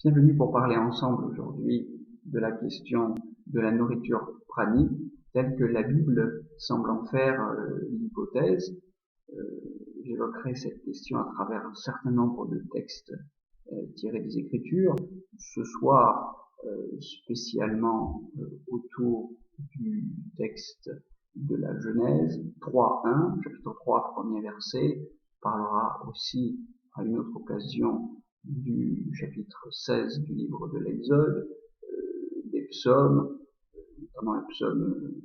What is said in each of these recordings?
Bienvenue pour parler ensemble aujourd'hui de la question de la nourriture pranique telle que la Bible semble en faire l'hypothèse. J'évoquerai cette question à travers un certain nombre de textes tirés des Écritures. Ce soir, spécialement autour du texte de la Genèse 3.1, chapitre 3, premier verset. On parlera aussi à une autre occasion du chapitre 16 du livre de l'Exode, des psaumes, notamment le psaume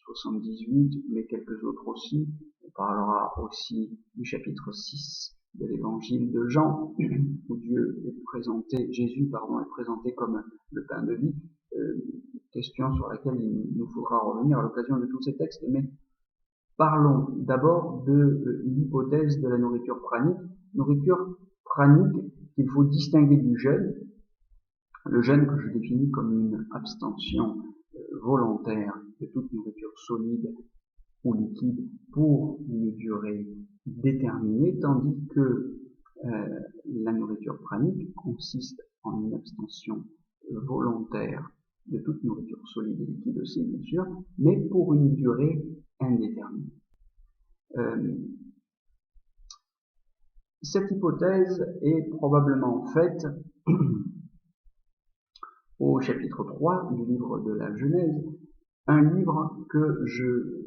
78, mais quelques autres aussi. On parlera aussi du chapitre 6 de l'évangile de Jean, où Jésus est présenté comme le pain de vie, question sur laquelle il nous faudra revenir à l'occasion de tous ces textes, mais parlons d'abord de l'hypothèse de la nourriture pranique qu'il faut distinguer du jeûne. Le jeûne que je définis comme une abstention volontaire de toute nourriture solide ou liquide pour une durée déterminée, tandis que la nourriture pranique consiste en une abstention volontaire de toute nourriture solide et liquide aussi, bien sûr, mais pour une durée indéterminée. Cette hypothèse est probablement faite au chapitre 3 du livre de la Genèse, un livre que je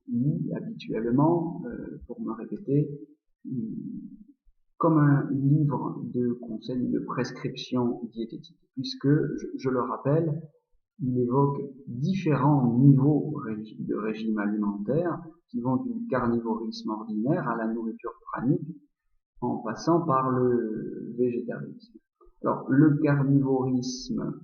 lis habituellement, pour me répéter, comme un livre de conseils de prescription diététique, puisque, je le rappelle, il évoque différents niveaux de régime alimentaire qui vont du carnivorisme ordinaire à la nourriture pranique, en passant par le végétarisme. Alors, le carnivorisme,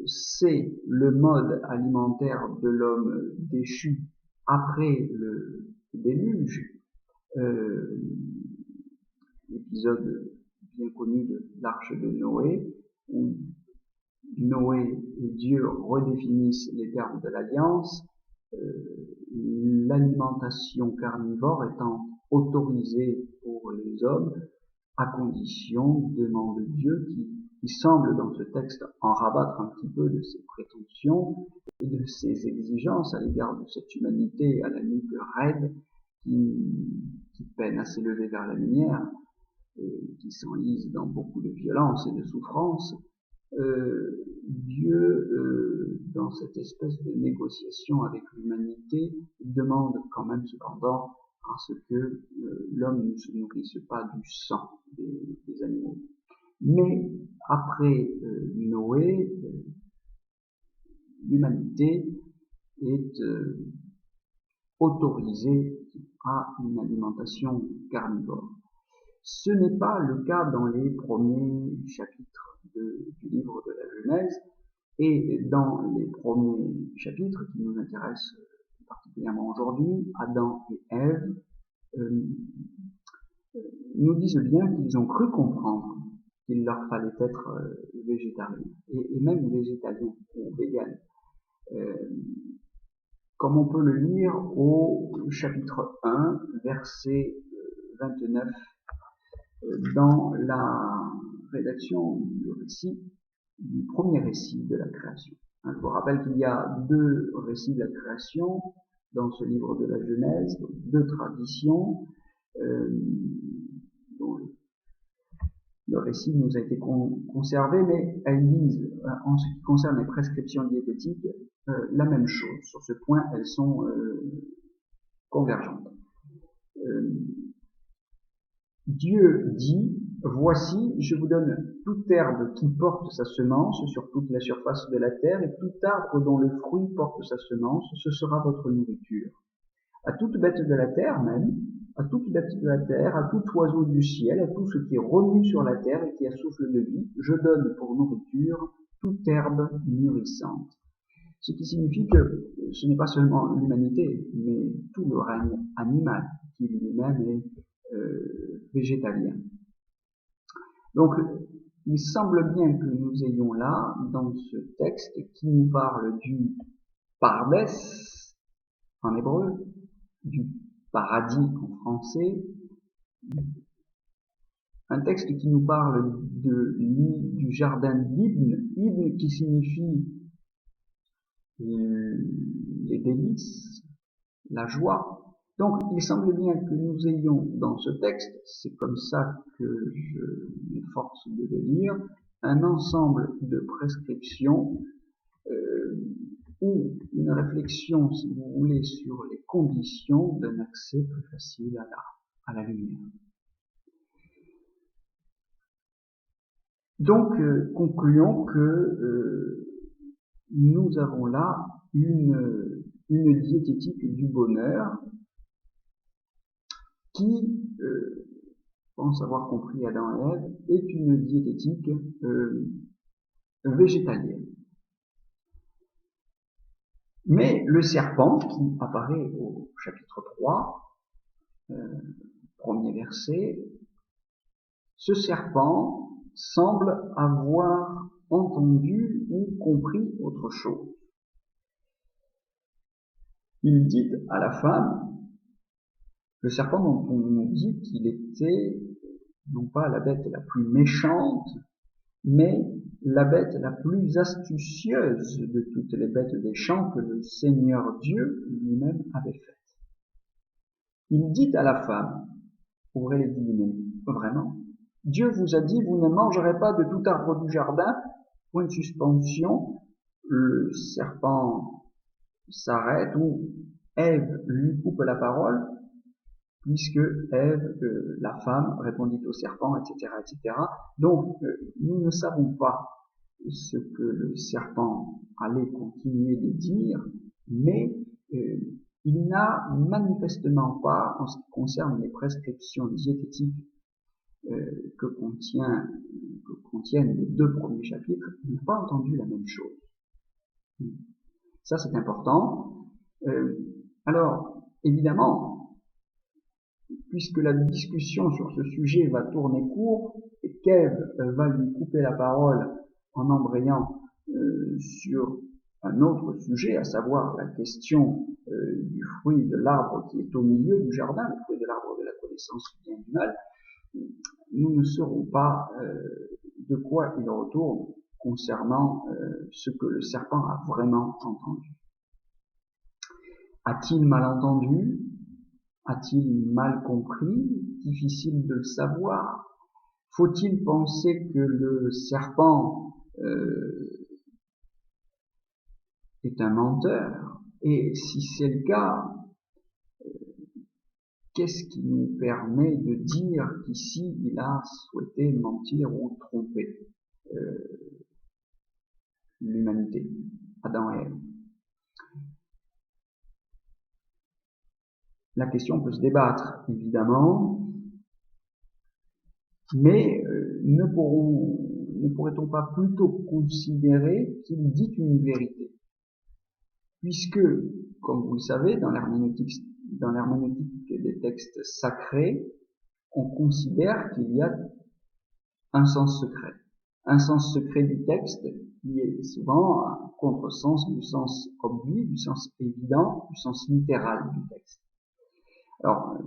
c'est le mode alimentaire de l'homme déchu après le déluge, l'épisode bien connu de l'arche de Noé, où Noé et Dieu redéfinissent les termes de l'alliance, l'alimentation carnivore étant autorisée pour les hommes, à condition, demande Dieu, qui semble dans ce texte en rabattre un petit peu de ses prétentions et de ses exigences à l'égard de cette humanité à la nuque raide, qui peine à s'élever vers la lumière, et qui s'enlise dans beaucoup de violence et de souffrance. Dieu, dans cette espèce de négociation avec l'humanité, demande quand même cependant à ce que l'homme ne se nourrisse pas du sang des animaux. Mais après Noé, l'humanité est autorisée à une alimentation carnivore. Ce n'est pas le cas dans les premiers chapitres du livre de la Genèse, et dans les premiers chapitres qui nous intéressent particulièrement aujourd'hui, Adam et Ève nous disent bien qu'ils ont cru comprendre qu'il leur fallait être végétariens, et même végétaliens ou véganes, comme on peut le lire au chapitre 1, verset 29, dans la rédaction du premier récit de la création. Je vous rappelle qu'il y a deux récits de la création dans ce livre de la Genèse, deux traditions, dont le récit nous a été conservé, mais elles disent, en ce qui concerne les prescriptions diététiques, la même chose. Sur ce point, elles sont convergentes. Dieu dit, voici, je vous donne toute herbe qui porte sa semence sur toute la surface de la terre, et tout arbre dont le fruit porte sa semence, ce sera votre nourriture. À toute bête de la terre même, à toute bête de la terre, à tout oiseau du ciel, à tout ce qui remue sur la terre et qui a souffle de vie, je donne pour nourriture toute herbe mûrissante. Ce qui signifie que ce n'est pas seulement l'humanité, mais tout le règne animal qui lui-même est végétalien. Donc, il semble bien que nous ayons là, dans ce texte, qui nous parle du Pardes en hébreu, du paradis en français, un texte qui nous parle du jardin d'Éden qui signifie les délices, la joie. Donc, il semble bien que nous ayons dans ce texte, c'est comme ça que je m'efforce de le lire, un ensemble de prescriptions ou une réflexion, si vous voulez, sur les conditions d'un accès plus facile à la lumière. Donc, concluons que nous avons là une diététique du bonheur qui, pense avoir compris Adam et Ève, est une diététique végétalienne. Mais le serpent, qui apparaît au chapitre 3, premier verset, ce serpent semble avoir entendu ou compris autre chose. Il dit à la femme, le serpent dont on nous dit qu'il était non pas la bête la plus méchante, mais la bête la plus astucieuse de toutes les bêtes des champs que le Seigneur Dieu lui-même avait faites. Il dit à la femme, ouvrez les guillemets, vraiment, Dieu vous a dit, vous ne mangerez pas de tout arbre du jardin, point de suspension, le serpent s'arrête ou Ève lui coupe la parole, puisque Ève, la femme, répondit au serpent, etc., etc. Donc, nous ne savons pas ce que le serpent allait continuer de dire, mais il n'a manifestement pas, en ce qui concerne les prescriptions diététiques que contiennent les 2 premiers chapitres, il n'a pas entendu la même chose. Ça, c'est important. Alors, évidemment, puisque la discussion sur ce sujet va tourner court et qu'Ève va lui couper la parole en embrayant sur un autre sujet, à savoir la question du fruit de l'arbre qui est au milieu du jardin, le fruit de l'arbre de la connaissance du bien et du mal, nous ne saurons pas de quoi il retourne concernant ce que le serpent a vraiment entendu. A-t-il mal entendu? A-t-il mal compris? Difficile de le savoir. Faut-il penser que le serpent est un menteur? Et si c'est le cas, qu'est-ce qui nous permet de dire qu'ici il a souhaité mentir ou tromper l'humanité, Adam et Ève? La question peut se débattre, évidemment, mais ne pourrait-on pas plutôt considérer qu'il dit une vérité? Puisque, comme vous le savez, dans l'herméneutique des textes sacrés, on considère qu'il y a un sens secret. Un sens secret du texte qui est souvent un contresens du sens obvi, du sens évident, du sens littéral du texte. Alors,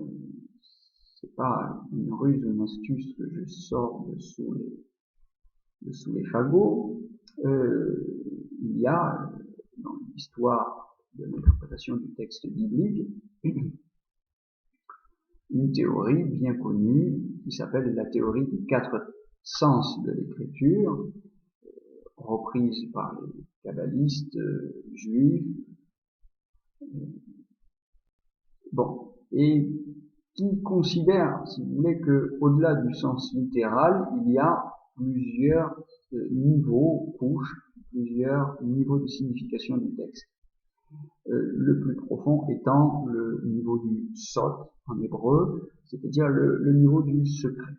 c'est pas une ruse ou une astuce que je sors de sous les fagots. Il y a, dans l'histoire de l'interprétation du texte biblique, une théorie bien connue qui s'appelle la théorie des 4 sens de l'écriture, reprise par les kabbalistes juifs. Bon, et qui considère, si vous voulez, que au-delà du sens littéral, il y a plusieurs plusieurs niveaux de signification du texte. Le plus profond étant le niveau du sot en hébreu, c'est-à-dire le niveau du secret.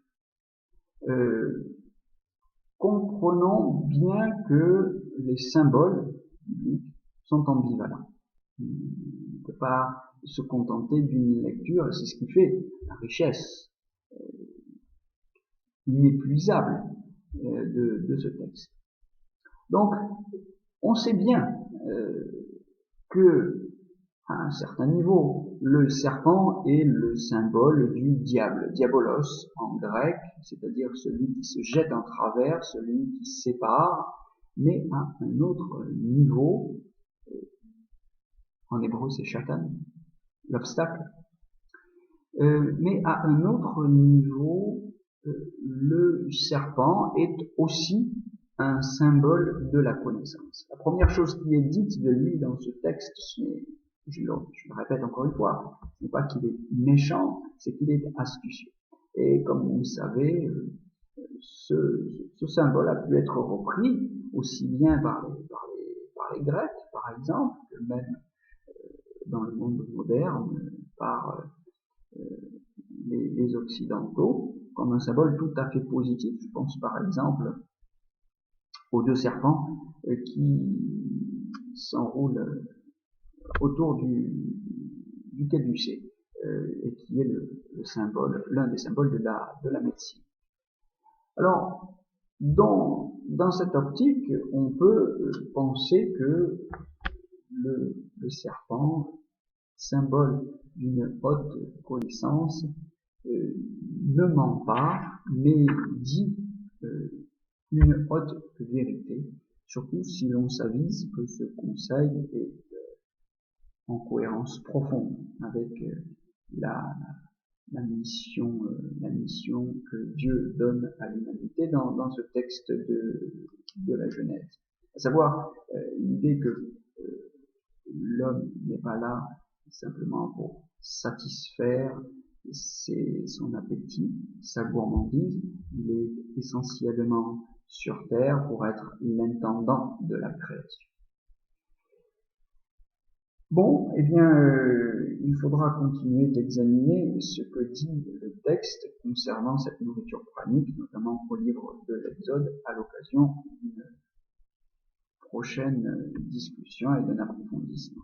Comprenons bien que les symboles bibliques sont ambivalents. On ne peut pas se contenter d'une lecture, et c'est ce qui fait la richesse inépuisable de ce texte. Donc, on sait bien que à un certain niveau. Le serpent est le symbole du diable, diabolos en grec, c'est-à-dire celui qui se jette en travers, celui qui sépare, mais à un autre niveau, en hébreu c'est Shatan, l'obstacle, mais à un autre niveau, le serpent est aussi un symbole de la connaissance. La première chose qui est dite de lui dans ce texte, je le répète encore une fois, ce n'est pas qu'il est méchant, c'est qu'il est astucieux. Et comme vous le savez, ce symbole a pu être repris aussi bien par les Grecs, par exemple, que même dans le monde moderne, par les Occidentaux, comme un symbole tout à fait positif. Je pense par exemple aux deux serpents qui s'enroulent autour du caducée, et qui est le symbole, l'un des symboles de la médecine. Alors, dans cette optique, on peut penser que le serpent, symbole d'une haute connaissance, ne ment pas, mais dit une haute vérité, surtout si l'on s'avise que ce conseil est en cohérence profonde avec la mission que Dieu donne à l'humanité dans ce texte de la Genèse. À savoir l'idée que l'homme n'est pas là simplement pour satisfaire son appétit, sa gourmandise, il est essentiellement sur terre pour être l'intendant de la création. Bon, eh bien, il faudra continuer d'examiner ce que dit le texte concernant cette nourriture pranique, notamment au livre de l'Exode, à l'occasion d'une prochaine discussion et d'un approfondissement.